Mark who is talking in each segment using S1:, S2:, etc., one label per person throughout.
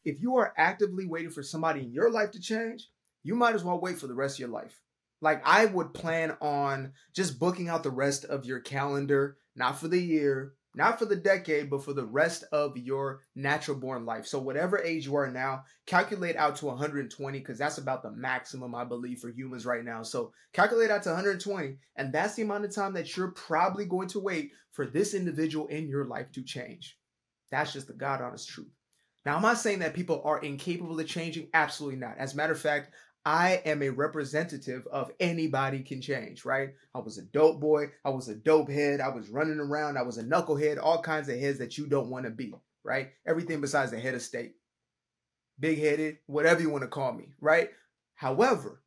S1: if you are actively waiting for somebody in your life to change, you might as well wait for the rest of your life. Like I would plan on just booking out the rest of your calendar, not for the year, not for the decade, but for the rest of your natural born life. So whatever age you are now, calculate out to 120 because that's about the maximum I believe for humans right now. So calculate out to 120, and that's the amount of time that you're probably going to wait for this individual in your life to change. That's just the God honest truth. Now, I'm not saying that people are incapable of changing. Absolutely not. As a matter of fact, I am a representative of anybody can change, right? I was a dope boy. I was a dope head. I was running around. I was a knucklehead, all kinds of heads that you don't want to be, right? Everything besides the head of state, big headed, whatever you want to call me, right? However,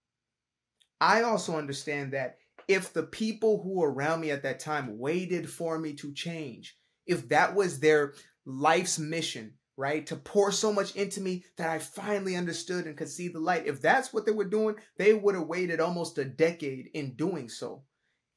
S1: I also understand that if the people who were around me at that time waited for me to change, if that was their life's mission, right? To pour so much into me that I finally understood and could see the light. If that's what they were doing, they would have waited almost a decade in doing so.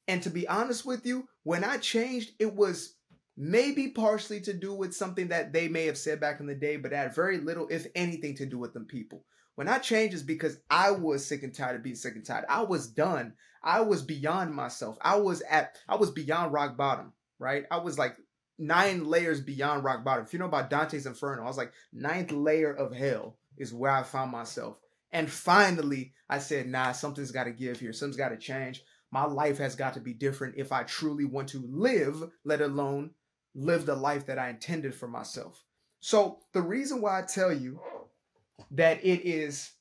S1: And to be honest with you, when I changed, it was maybe partially to do with something that they may have said back in the day, but it had very little, if anything, to do with them people. When I changed is because I was sick and tired of being sick and tired. I was done. I was beyond myself. I was beyond rock bottom, right? I was like 9 layers beyond rock bottom. If you know about Dante's Inferno, I was like 9th layer of hell is where I found myself. And finally, I said, nah, something's got to give here. Something's got to change. My life has got to be different if I truly want to live, let alone live the life that I intended for myself. So the reason why I tell you that it is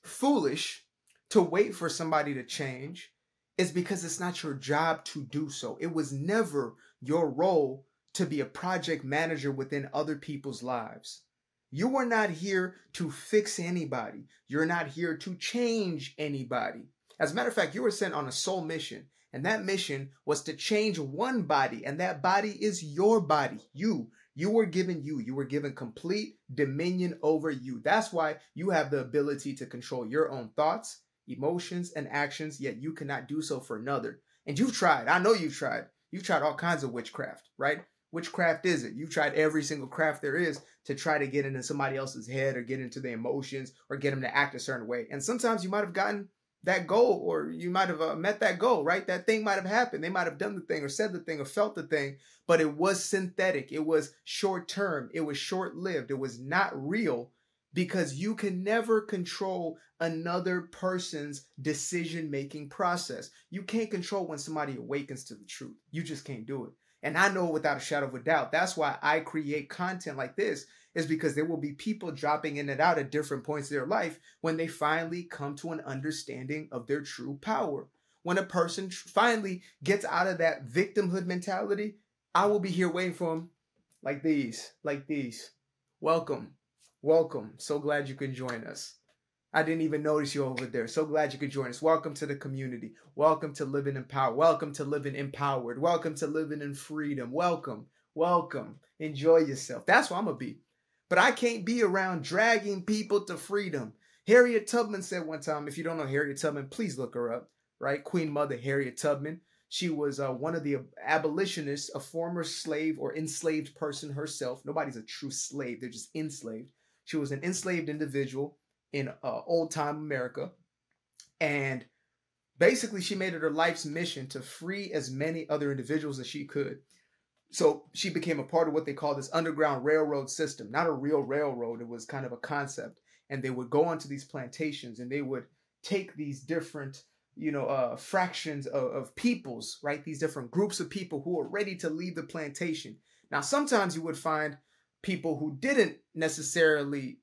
S1: foolish to wait for somebody to change is because it's not your job to do so. It was never your role to be a project manager within other people's lives. You are not here to fix anybody. You're not here to change anybody. As a matter of fact, you were sent on a soul mission, and that mission was to change one body, and that body is your body. You were given complete dominion over you. That's why you have the ability to control your own thoughts, emotions, and actions, yet you cannot do so for another. And you've tried. I know you've tried. You've tried all kinds of witchcraft, right? Which craft is it? You've tried every single craft there is to try to get into somebody else's head or get into their emotions or get them to act a certain way. And sometimes you might have gotten that goal, or you might have met that goal, right? That thing might have happened. They might have done the thing or said the thing or felt the thing, but it was synthetic. It was short term. It was short lived. It was not real, because you can never control another person's decision-making process. You can't control when somebody awakens to the truth. You just can't do it. And I know without a shadow of a doubt, that's why I create content like this, is because there will be people dropping in and out at different points of their life when they finally come to an understanding of their true power. When a person finally gets out of that victimhood mentality, I will be here waiting for them like these. Welcome. Welcome. So glad you can join us. I didn't even notice you over there. So glad you could join us. Welcome to the community. Welcome to living in power. Welcome to living empowered. Welcome to living in freedom. Welcome. Welcome. Enjoy yourself. That's what I'm going to be. But I can't be around dragging people to freedom. Harriet Tubman said one time, if you don't know Harriet Tubman, please look her up, right? Queen Mother Harriet Tubman. She was one of the abolitionists, a former slave or enslaved person herself. Nobody's a true slave. They're just enslaved. She was an enslaved individual in old time America. And basically she made it her life's mission to free as many other individuals as she could. So she became a part of what they call this underground railroad system, not a real railroad. It was kind of a concept. And they would go onto these plantations and they would take these different, fractions of peoples, right? These different groups of people who are ready to leave the plantation. Now, sometimes you would find people who didn't necessarily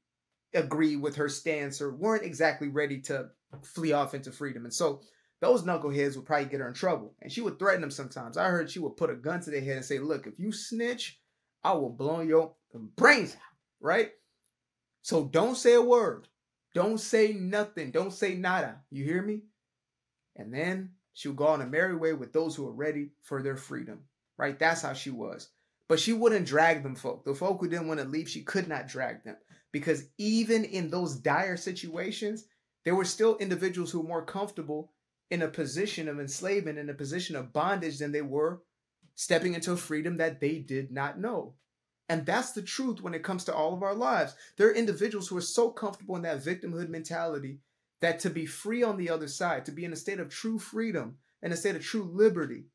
S1: agree with her stance or weren't exactly ready to flee off into freedom. And so those knuckleheads would probably get her in trouble. And she would threaten them sometimes. I heard she would put a gun to their head and say, look, if you snitch, I will blow your brains out, right? So don't say a word. Don't say nothing. Don't say nada. You hear me? And then she would go on a merry way with those who are ready for their freedom, right? That's how she was. But she wouldn't drag them folk. The folk who didn't want to leave, she could not drag them. Because even in those dire situations, there were still individuals who were more comfortable in a position of enslavement, in a position of bondage than they were stepping into a freedom that they did not know. And that's the truth when it comes to all of our lives. There are individuals who are so comfortable in that victimhood mentality that to be free on the other side, to be in a state of true freedom, in a state of true liberty,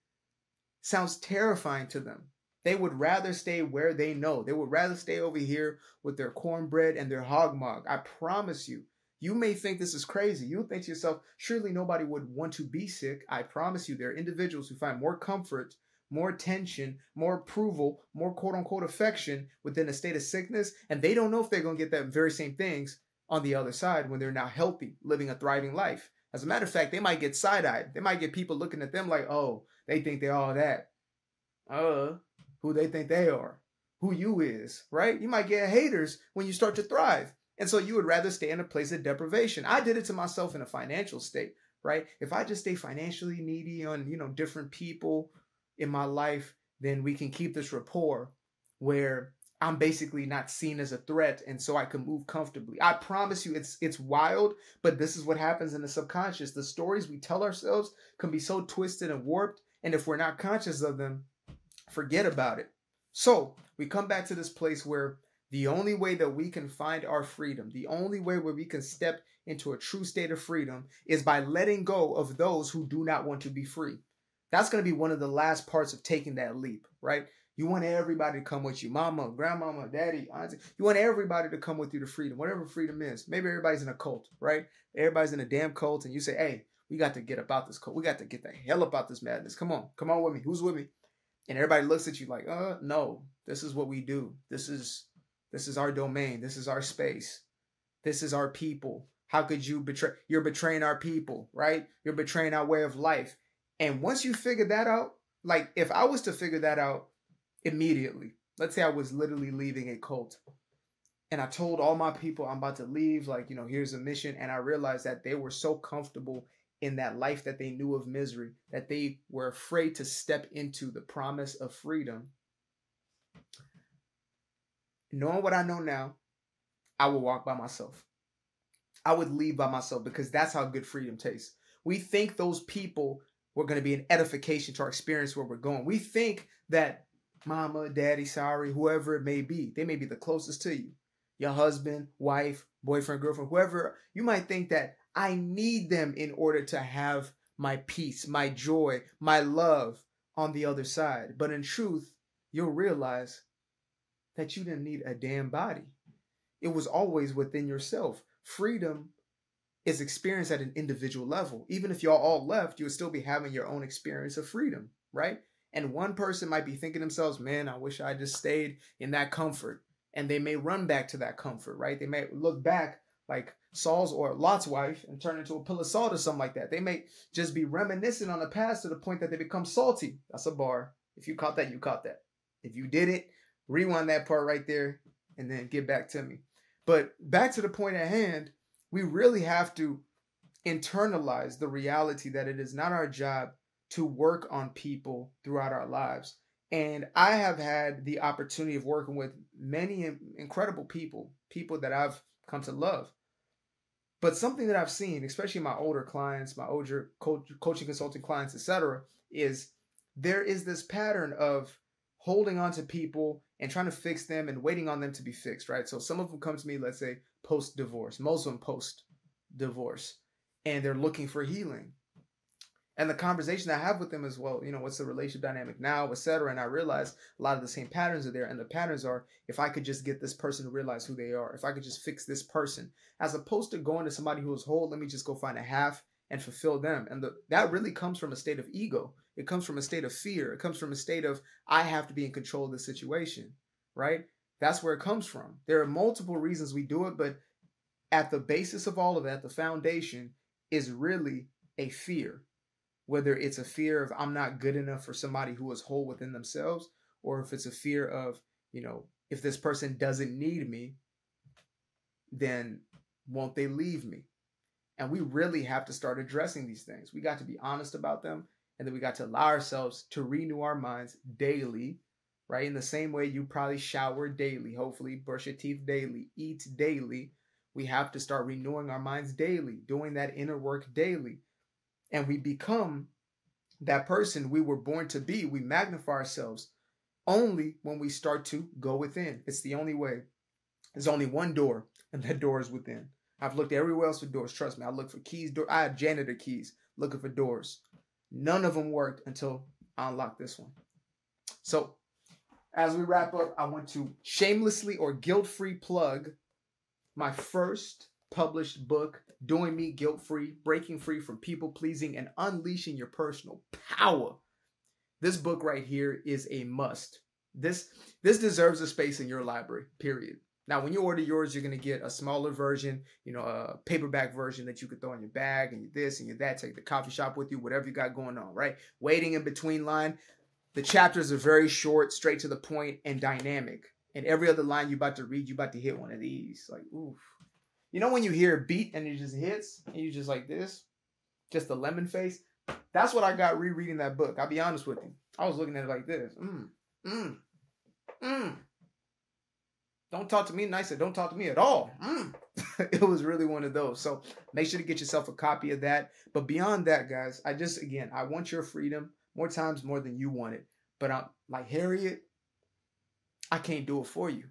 S1: sounds terrifying to them. They would rather stay where they know. They would rather stay over here with their cornbread and their hog mog. I promise you. You may think this is crazy. You think to yourself, surely nobody would want to be sick. I promise you, there are individuals who find more comfort, more attention, more approval, more quote-unquote affection within a state of sickness, and they don't know if they're going to get that very same things on the other side when they're now healthy, living a thriving life. As a matter of fact, they might get side-eyed. They might get people looking at them like, oh, they think they're all that. Who they think they are, who you is, right? You might get haters when you start to thrive. And so you would rather stay in a place of deprivation. I did it to myself in a financial state, right? If I just stay financially needy on, different people in my life, then we can keep this rapport where I'm basically not seen as a threat, and so I can move comfortably. I promise you, it's wild, but this is what happens in the subconscious. The stories we tell ourselves can be so twisted and warped, and if we're not conscious of them, forget about it. So we come back to this place where the only way that we can find our freedom, the only way where we can step into a true state of freedom is by letting go of those who do not want to be free. That's going to be one of the last parts of taking that leap, right? You want everybody to come with you. Mama, grandmama, daddy, auntie. You want everybody to come with you to freedom, whatever freedom is. Maybe everybody's in a cult, right? Everybody's in a damn cult, and you say, hey, we got to get up out this cult. We got to get the hell up out this madness. Come on with me. Who's with me? And everybody looks at you like, no, this is what we do. This is our domain. This is our space. This is our people. How could you betray? You're betraying our people, right? You're betraying our way of life. And once you figure that out, like if I was to figure that out immediately, let's say I was literally leaving a cult and I told all my people I'm about to leave, like, here's a mission. And I realized that they were so comfortable in that life that they knew of misery, that they were afraid to step into the promise of freedom. Knowing what I know now, I would walk by myself. I would leave by myself because that's how good freedom tastes. We think those people were going to be an edification to our experience where we're going. We think that mama, daddy, sorry, whoever it may be, they may be the closest to you. Your husband, wife, boyfriend, girlfriend, whoever. You might think that I need them in order to have my peace, my joy, my love on the other side. But in truth, you'll realize that you didn't need a damn body. It was always within yourself. Freedom is experienced at an individual level. Even if y'all all left, you would still be having your own experience of freedom, right? And one person might be thinking to themselves, man, I wish I just stayed in that comfort. And they may run back to that comfort, right? They may look back like Saul's or Lot's wife and turn into a pillar of salt or something like that. They may just be reminiscing on the past to the point that they become salty. That's a bar. If you caught that, you caught that. If you didn't, rewind that part right there and then get back to me. But back to the point at hand, we really have to internalize the reality that it is not our job to work on people throughout our lives. And I have had the opportunity of working with many incredible people that I've come to love. But something that I've seen, especially my older clients, my older coaching consulting clients, etc., is there is this pattern of holding on to people and trying to fix them and waiting on them to be fixed, right? So some of them come to me, let's say, post-divorce, Muslim post-divorce, and they're looking for healing. And the conversation I have with them is, well, what's the relationship dynamic now, etc. And I realize a lot of the same patterns are there. And the patterns are, if I could just get this person to realize who they are, if I could just fix this person, as opposed to going to somebody who is whole, let me just go find a half and fulfill them. And that really comes from a state of ego. It comes from a state of fear. It comes from a state of, I have to be in control of the situation, right? That's where it comes from. There are multiple reasons we do it, but at the basis of all of that, the foundation is really a fear. Whether it's a fear of I'm not good enough for somebody who is whole within themselves, or if it's a fear of, if this person doesn't need me, then won't they leave me? And we really have to start addressing these things. We got to be honest about them. And then we got to allow ourselves to renew our minds daily, right? In the same way you probably shower daily, hopefully brush your teeth daily, eat daily. We have to start renewing our minds daily, doing that inner work daily. And we become that person we were born to be. We magnify ourselves only when we start to go within. It's the only way. There's only one door, and that door is within. I've looked everywhere else for doors. Trust me, I looked for keys. I had janitor keys looking for doors. None of them worked until I unlocked this one. So, as we wrap up, I want to shamelessly or guilt-free plug my first published book, Doing Me Guilt-Free, Breaking Free from People-Pleasing and Unleashing Your Personal Power. This book right here is a must. This deserves a space in your library, period. Now, when you order yours, you're going to get a smaller version, a paperback version that you could throw in your bag and your this and your that, take the coffee shop with you, whatever you got going on, right? Waiting in between line. The chapters are very short, straight to the point, and dynamic. And every other line you're about to read, you're about to hit one of these. Like, oof. You know when you hear a beat and it just hits, and you just like this? Just a lemon face? That's what I got rereading that book. I'll be honest with you. I was looking at it like this. Don't talk to me nice. Don't talk to me at all. It was really one of those. So make sure to get yourself a copy of that. But beyond that, guys, I want your freedom more times more than you want it. But I'm like Harriet, I can't do it for you.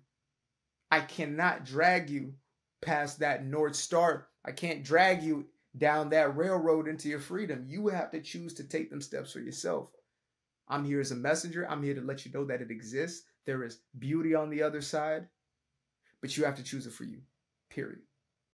S1: I cannot drag you past that North Star. I can't drag you down that railroad into your freedom. You have to choose to take them steps for yourself. I'm here as a messenger. I'm here to let you know that it exists. There is beauty on the other side, but you have to choose it for you, period.